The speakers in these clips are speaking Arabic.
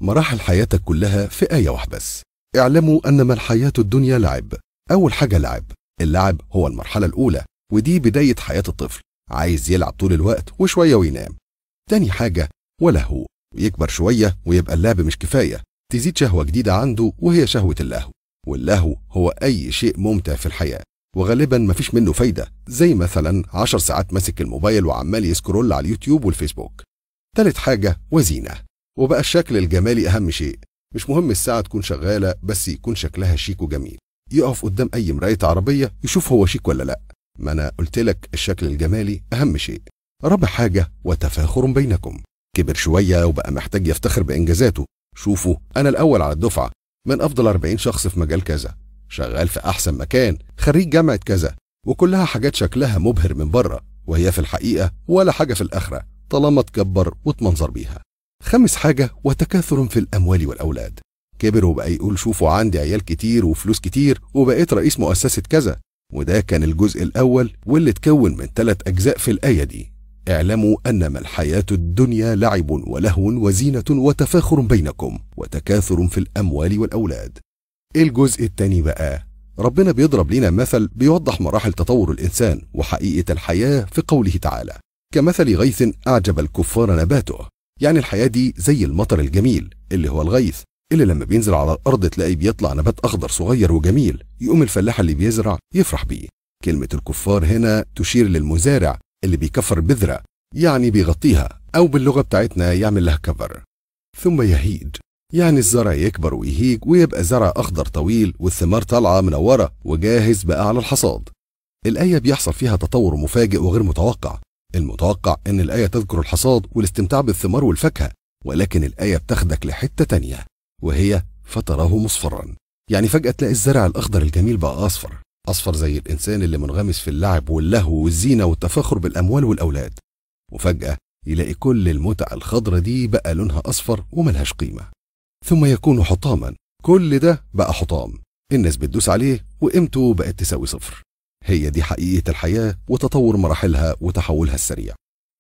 مراحل حياتك كلها في آية واحدة بس. اعلموا أنما الحياة الدنيا لعب. أول حاجة لعب. اللعب هو المرحلة الأولى، ودي بداية حياة الطفل، عايز يلعب طول الوقت وشوية وينام. تاني حاجة ولهو، ويكبر شوية ويبقى اللعب مش كفاية، تزيد شهوة جديدة عنده وهي شهوة اللهو. واللهو هو أي شيء ممتع في الحياة وغالبا مفيش منه فايدة، زي مثلا 10 ساعات ماسك الموبايل وعمال يسكرول على اليوتيوب والفيسبوك. تالت حاجة وزينة، وبقى الشكل الجمالي أهم شيء. مش مهم الساعة تكون شغالة، بس يكون شكلها شيك وجميل. يقف قدام أي مراية عربية يشوف هو شيك ولا لأ. ما أنا قلتلك الشكل الجمالي أهم شيء. رابع حاجة وتفاخر بينكم. كبر شوية وبقى محتاج يفتخر بإنجازاته. شوفوا أنا الأول على الدفعة، من أفضل 40 شخص في مجال كذا، شغال في أحسن مكان، خريج جامعة كذا، وكلها حاجات شكلها مبهر من بره، وهي في الحقيقة ولا حاجة في الآخرة طالما تكبر وتمنظر بيها. خامس حاجة وتكاثر في الأموال والأولاد. كبر وبقى يقول شوفوا عندي عيال كتير وفلوس كتير وبقيت رئيس مؤسسة كذا. وده كان الجزء الأول واللي اتكون من 3 أجزاء في الآية دي. اعلموا أنما الحياة الدنيا لعب ولهو وزينة وتفاخر بينكم وتكاثر في الأموال والأولاد. الجزء الثاني بقى، ربنا بيضرب لنا مثل بيوضح مراحل تطور الإنسان وحقيقة الحياة في قوله تعالى: كمثل غيث أعجب الكفار نباته. يعني الحياة دي زي المطر الجميل اللي هو الغيث، اللي لما بينزل على الأرض تلاقي بيطلع نبات أخضر صغير وجميل، يقوم الفلاح اللي بيزرع يفرح بيه. كلمة الكفار هنا تشير للمزارع اللي بيكفر بذرة، يعني بيغطيها، أو باللغة بتاعتنا يعمل لها كفر. ثم يهيج، يعني الزرع يكبر ويهيج ويبقى زرع أخضر طويل والثمار طالعة منورة وجاهز بقى على الحصاد. الآية بيحصل فيها تطور مفاجئ وغير متوقع. المتوقع إن الآية تذكر الحصاد والاستمتاع بالثمار والفاكهة، ولكن الآية بتاخدك لحتة تانية وهي فتراه مصفرا. يعني فجأة تلاقي الزرع الأخضر الجميل بقى أصفر، أصفر زي الإنسان اللي منغمس في اللعب واللهو والزينة والتفاخر بالأموال والأولاد. وفجأة يلاقي كل المتع الخضرة دي بقى لونها أصفر وملهاش قيمة. ثم يكون حطاما، كل ده بقى حطام، الناس بتدوس عليه وقيمته بقت تساوي صفر. هي دي حقيقة الحياة وتطور مراحلها وتحولها السريع.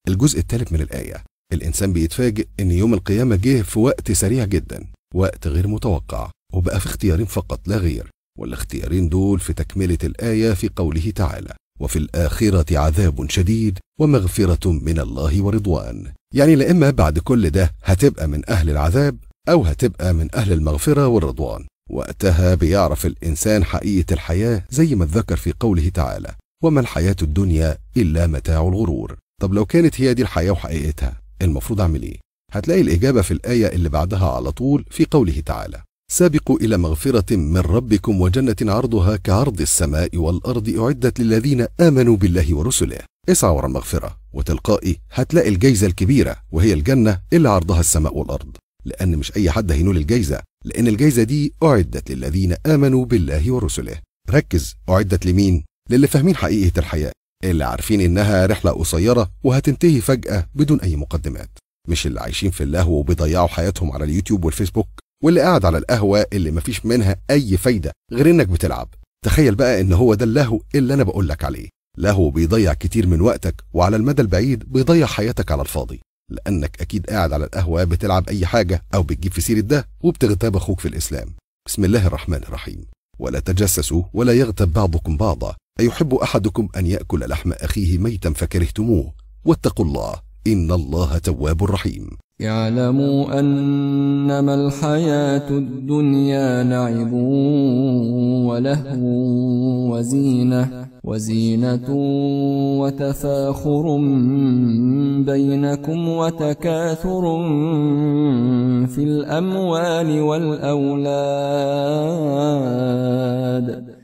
الجزء الثالث من الآية، الإنسان بيتفاجئ إن يوم القيامة جه في وقت سريع جدا، وقت غير متوقع، وبقى في اختيارين فقط لا غير. والاختيارين دول في تكملة الآية في قوله تعالى: وفي الآخرة عذاب شديد ومغفرة من الله ورضوان. يعني لا إما بعد كل ده هتبقى من أهل العذاب أو هتبقى من أهل المغفرة والرضوان. وقتها بيعرف الإنسان حقيقة الحياة زي ما اتذكر في قوله تعالى: وما الحياة الدنيا إلا متاع الغرور. طب لو كانت هي دي الحياة وحقيقتها، المفروض أعمل إيه؟ هتلاقي الإجابة في الآية اللي بعدها على طول في قوله تعالى: سابقوا إلى مغفرة من ربكم وجنة عرضها كعرض السماء والأرض أعدت للذين آمنوا بالله ورسله. اسعى ورا المغفرة وتلقائي هتلاقي الجايزة الكبيرة، وهي الجنة اللي عرضها السماء والأرض. لأن مش أي حد هينول الجايزة، لأن الجايزة دي أعدت للذين آمنوا بالله ورسله. ركز، أعدت لمين؟ للي فاهمين حقيقة الحياة، اللي عارفين إنها رحلة قصيرة وهتنتهي فجأة بدون أي مقدمات. مش اللي عايشين في اللهو وبيضيعوا حياتهم على اليوتيوب والفيسبوك، واللي قاعد على القهوة اللي مفيش منها أي فايدة غير إنك بتلعب. تخيل بقى إن هو ده اللهو اللي أنا بقولك عليه. لهو بيضيع كتير من وقتك، وعلى المدى البعيد بيضيع حياتك على الفاضي، لأنك أكيد قاعد على القهوة بتلعب أي حاجة أو بتجيب في سيرة ده وبتغتاب أخوك في الإسلام. بسم الله الرحمن الرحيم. ولا تجسسوا ولا يغتب بعضكم بعضا أيحب أحدكم أن يأكل لحم أخيه ميتا فكرهتموه واتقوا الله إن الله تواب رحيم. اعلموا أنما الحياة الدنيا لعب ولهو وزينة وتفاخر بينكم وتكاثر في الأموال والأولاد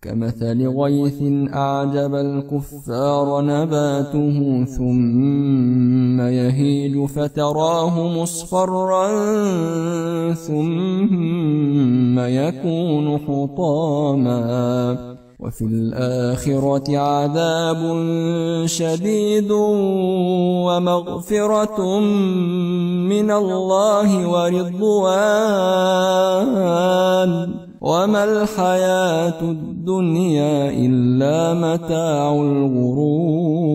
كمثل غيث أعجب الكفار نباته ثم يهيج فتراه مصفرا ثم يكون حطاما وفي الآخرة عذاب شديد ومغفرة من الله ورضوان وما الحياة الدنيا إلا متاع الغرور.